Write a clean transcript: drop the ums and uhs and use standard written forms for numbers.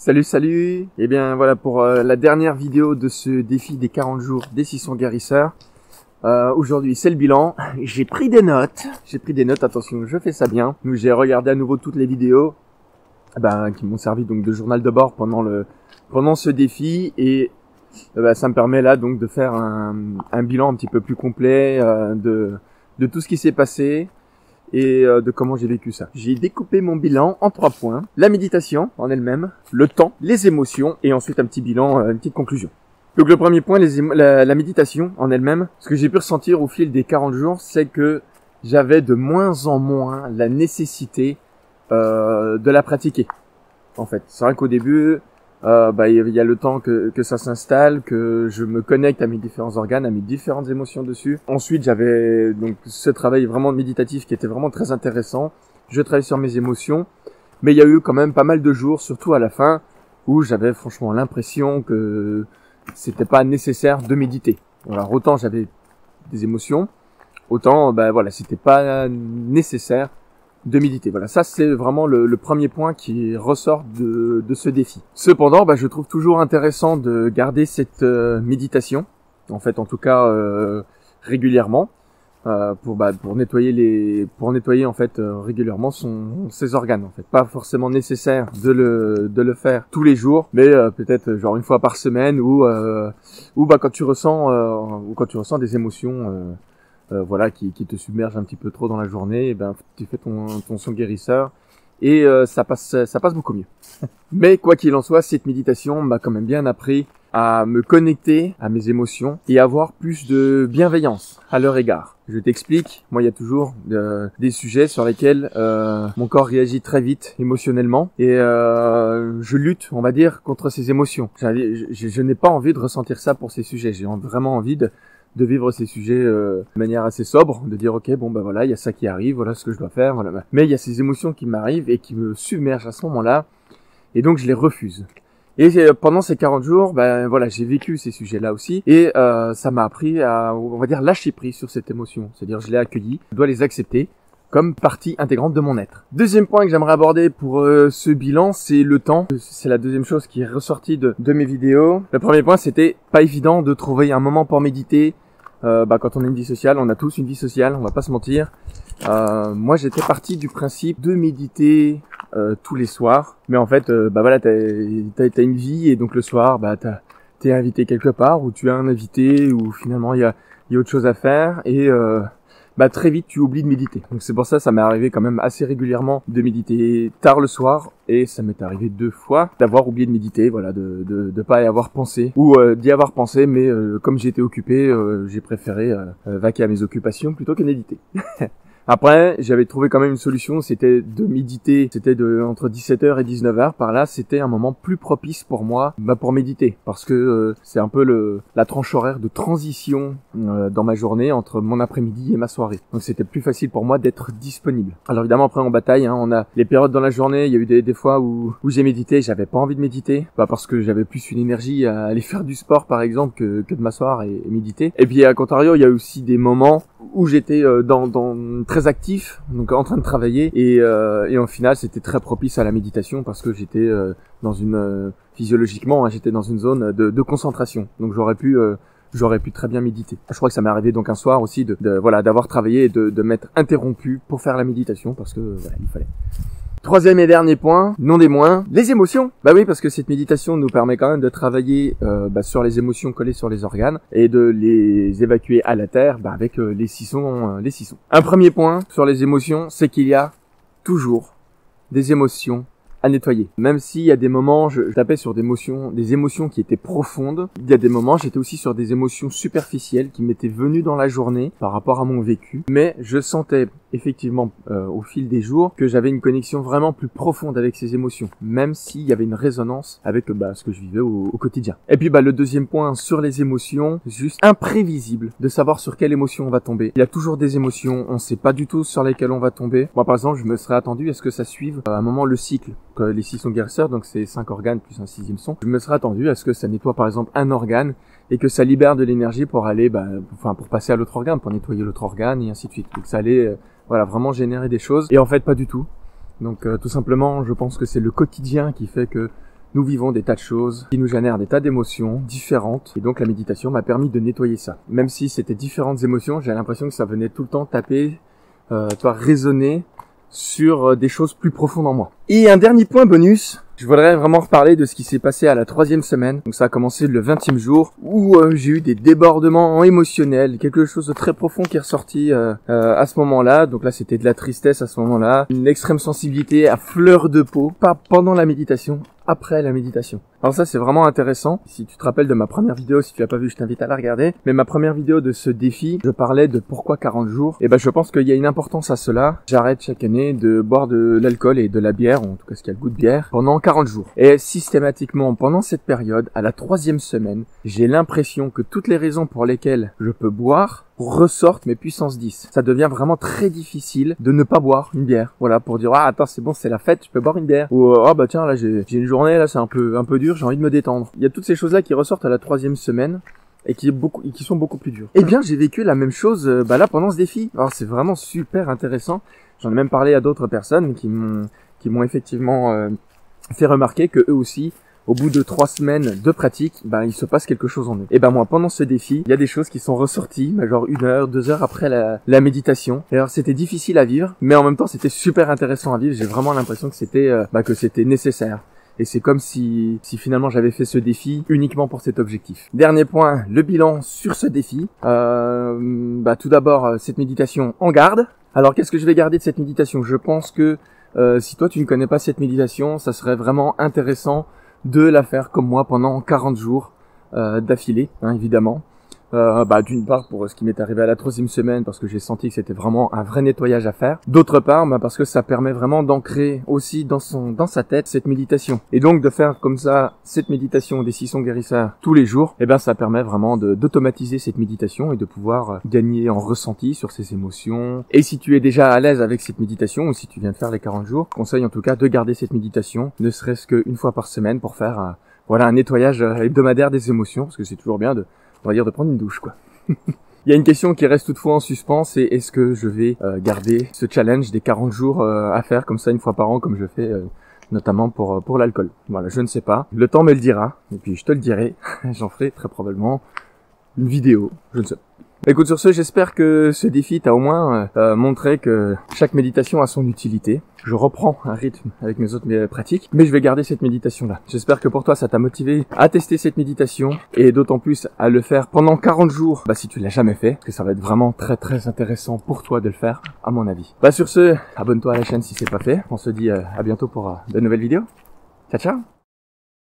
Salut, salut. Et bien voilà pour la dernière vidéo de ce défi des 40 jours des 600 guérisseurs. Aujourd'hui c'est le bilan. J'ai pris des notes, attention, je fais ça bien. Donc j'ai regardé à nouveau toutes les vidéos qui m'ont servi donc de journal de bord pendant ce défi, et ça me permet là donc de faire un bilan un petit peu plus complet de tout ce qui s'est passé et de comment j'ai vécu ça. J'ai découpé mon bilan en 3 points. La méditation en elle-même, le temps, les émotions, et ensuite un petit bilan, une petite conclusion. Donc le premier point, la méditation en elle-même. Ce que j'ai pu ressentir au fil des 40 jours, c'est que j'avais de moins en moins la nécessité de la pratiquer. En fait, c'est vrai qu'au début, il y a le temps que ça s'installe, que je me connecte à mes différents organes, à mes différentes émotions dessus. Ensuite, j'avais donc ce travail vraiment méditatif qui était vraiment très intéressant. Je travaillais sur mes émotions, mais il y a eu quand même pas mal de jours, surtout à la fin, où j'avais franchement l'impression que c'était pas nécessaire de méditer. Alors autant j'avais des émotions, autant c'était pas nécessaire de méditer. Voilà, ça c'est vraiment le premier point qui ressort de ce défi. Cependant, je trouve toujours intéressant de garder cette méditation, en tout cas régulièrement, pour nettoyer régulièrement ses organes. En fait, pas forcément nécessaire de le faire tous les jours, mais peut-être genre une fois par semaine ou quand tu ressens des émotions qui te submerge un petit peu trop dans la journée, tu fais ton son guérisseur et ça passe beaucoup mieux. Mais quoi qu'il en soit, cette méditation m'a quand même bien appris à me connecter à mes émotions et avoir plus de bienveillance à leur égard. Je t'explique, moi il y a toujours des sujets sur lesquels mon corps réagit très vite émotionnellement et je lutte, on va dire, contre ces émotions. Je n'ai pas envie de ressentir ça pour ces sujets, j'ai vraiment envie de vivre ces sujets de manière assez sobre, de dire ok il y a ça qui arrive, voilà ce que je dois faire, voilà. Mais il y a ces émotions qui m'arrivent et qui me submergent à ce moment-là, et donc je les refuse. Et pendant ces 40 jours, j'ai vécu ces sujets-là aussi, et ça m'a appris à, on va dire, lâcher prise sur cette émotion. C'est-à-dire je l'ai accueillie, je dois les accepter comme partie intégrante de mon être. Deuxième point que j'aimerais aborder pour ce bilan, c'est le temps. C'est la deuxième chose qui est ressortie de mes vidéos. Le premier point, c'était pas évident de trouver un moment pour méditer. Quand on a une vie sociale, on a tous une vie sociale, on va pas se mentir. Moi, j'étais parti du principe de méditer tous les soirs. Mais en fait, t'as une vie, et donc le soir, t'es invité quelque part, ou tu as un invité, ou finalement il y a autre chose à faire, et très vite tu oublies de méditer. Donc c'est pour ça m'est arrivé quand même assez régulièrement de méditer tard le soir, et ça m'est arrivé 2 fois d'avoir oublié de méditer, de pas y avoir pensé, ou d'y avoir pensé, mais comme j'étais occupé, j'ai préféré vaquer à mes occupations plutôt que méditer. Après, j'avais trouvé quand même une solution, c'était de méditer, c'était entre 17h et 19h, par là, c'était un moment plus propice pour moi, pour méditer, parce que c'est un peu la tranche horaire de transition dans ma journée entre mon après-midi et ma soirée. Donc c'était plus facile pour moi d'être disponible. Alors évidemment, après on bataille, on a les périodes dans la journée, il y a eu des fois où j'ai médité, j'avais pas envie de méditer, parce que j'avais plus une énergie à aller faire du sport par exemple que de m'asseoir et méditer. Et puis à contrario, il y a aussi des moments où j'étais très actif, donc en train de travailler, et en final c'était très propice à la méditation parce que j'étais physiologiquement, j'étais dans une zone de concentration, donc j'aurais pu très bien méditer. Je crois que ça m'est arrivé donc un soir aussi d'avoir travaillé et de m'être interrompu pour faire la méditation parce que il fallait. Troisième et dernier point, non des moindres, les émotions. Oui, parce que cette méditation nous permet quand même de travailler sur les émotions collées sur les organes et de les évacuer à la terre avec les sissons. Un premier point sur les émotions, c'est qu'il y a toujours des émotions à nettoyer. Même s'il y a des moments, je tapais sur des émotions qui étaient profondes, il y a des moments, j'étais aussi sur des émotions superficielles qui m'étaient venues dans la journée par rapport à mon vécu, mais je sentais effectivement au fil des jours que j'avais une connexion vraiment plus profonde avec ces émotions, même s'il y avait une résonance avec ce que je vivais au quotidien. Et puis le deuxième point sur les émotions, juste imprévisible de savoir sur quelle émotion on va tomber. Il y a toujours des émotions, on sait pas du tout sur lesquelles on va tomber. Moi par exemple, je me serais attendu à ce que ça suive à un moment le cycle. Les 6 sons guérisseurs, donc c'est 5 organes plus un 6e son. Je me serais attendu à ce que ça nettoie par exemple un organe et que ça libère de l'énergie pour aller, pour passer à l'autre organe, pour nettoyer l'autre organe et ainsi de suite. Donc ça allait, vraiment générer des choses. Et en fait, pas du tout. Donc tout simplement, je pense que c'est le quotidien qui fait que nous vivons des tas de choses qui nous génèrent des tas d'émotions différentes. Et donc la méditation m'a permis de nettoyer ça. Même si c'était différentes émotions, j'ai l'impression que ça venait tout le temps taper, résonner sur des choses plus profondes en moi. Et un dernier point bonus, je voudrais vraiment reparler de ce qui s'est passé à la 3e semaine. Donc ça a commencé le 20e jour où j'ai eu des débordements émotionnels, quelque chose de très profond qui est ressorti à ce moment-là. Donc là c'était de la tristesse à ce moment-là, une extrême sensibilité à fleur de peau, pas pendant la méditation, après la méditation. Alors ça c'est vraiment intéressant. Si tu te rappelles de ma première vidéo, si tu l'as pas vu, je t'invite à la regarder. Mais ma première vidéo de ce défi, je parlais de pourquoi 40 jours. Et ben je pense qu'il y a une importance à cela. J'arrête chaque année de boire de l'alcool et de la bière, ou en tout cas ce qui a le goût de bière, pendant 40 jours. Et systématiquement, pendant cette période, à la 3e semaine, j'ai l'impression que toutes les raisons pour lesquelles je peux boire ressortent mes puissance 10. Ça devient vraiment très difficile de ne pas boire une bière. Voilà, pour dire ah attends c'est bon, c'est la fête, je peux boire une bière. Ou ah bah tiens là j'ai une journée là c'est un peu dur, j'ai envie de me détendre. Il y a toutes ces choses là qui ressortent à la 3e semaine et qui sont beaucoup plus dures. Eh bien j'ai vécu la même chose là pendant ce défi. Alors c'est vraiment super intéressant. J'en ai même parlé à d'autres personnes qui m'ont effectivement fait remarquer que eux aussi, au bout de 3 semaines de pratique, il se passe quelque chose en eux. Et moi, pendant ce défi, il y a des choses qui sont ressorties, genre 1 heure, 2 heures après la méditation. Et alors, c'était difficile à vivre, mais en même temps, c'était super intéressant à vivre. J'ai vraiment l'impression que c'était nécessaire. Et c'est comme si finalement j'avais fait ce défi uniquement pour cet objectif. Dernier point, le bilan sur ce défi. Tout d'abord, cette méditation en garde. Alors, qu'est-ce que je vais garder de cette méditation? Je pense que si toi tu ne connais pas cette méditation, ça serait vraiment intéressant de la faire comme moi pendant 40 jours d'affilée, évidemment. D'une part pour ce qui m'est arrivé à la 3e semaine, parce que j'ai senti que c'était vraiment un vrai nettoyage à faire. D'autre part, parce que ça permet vraiment d'ancrer aussi dans sa tête cette méditation. Et donc de faire comme ça cette méditation des 600 guérisseurs tous les jours, ça permet vraiment d'automatiser cette méditation et de pouvoir gagner en ressenti sur ses émotions. Et si tu es déjà à l'aise avec cette méditation, ou si tu viens de faire les 40 jours, je conseille en tout cas de garder cette méditation, ne serait-ce qu'une fois par semaine pour faire un nettoyage hebdomadaire des émotions, parce que c'est toujours bien de prendre une douche, quoi. Il y a une question qui reste toutefois en suspens, c'est est-ce que je vais garder ce challenge des 40 jours à faire comme ça une fois par an, comme je fais notamment pour l'alcool. Voilà, je ne sais pas. Le temps me le dira, et puis je te le dirai. J'en ferai très probablement une vidéo, je ne sais pas. Écoute, sur ce, j'espère que ce défi t'a au moins montré que chaque méditation a son utilité. Je reprends un rythme avec mes autres pratiques, mais je vais garder cette méditation-là. J'espère que pour toi, ça t'a motivé à tester cette méditation et d'autant plus à le faire pendant 40 jours, si tu l'as jamais fait, parce que ça va être vraiment très très intéressant pour toi de le faire, à mon avis. Sur ce, abonne-toi à la chaîne si c'est pas fait. On se dit à bientôt pour de nouvelles vidéos. Ciao, ciao!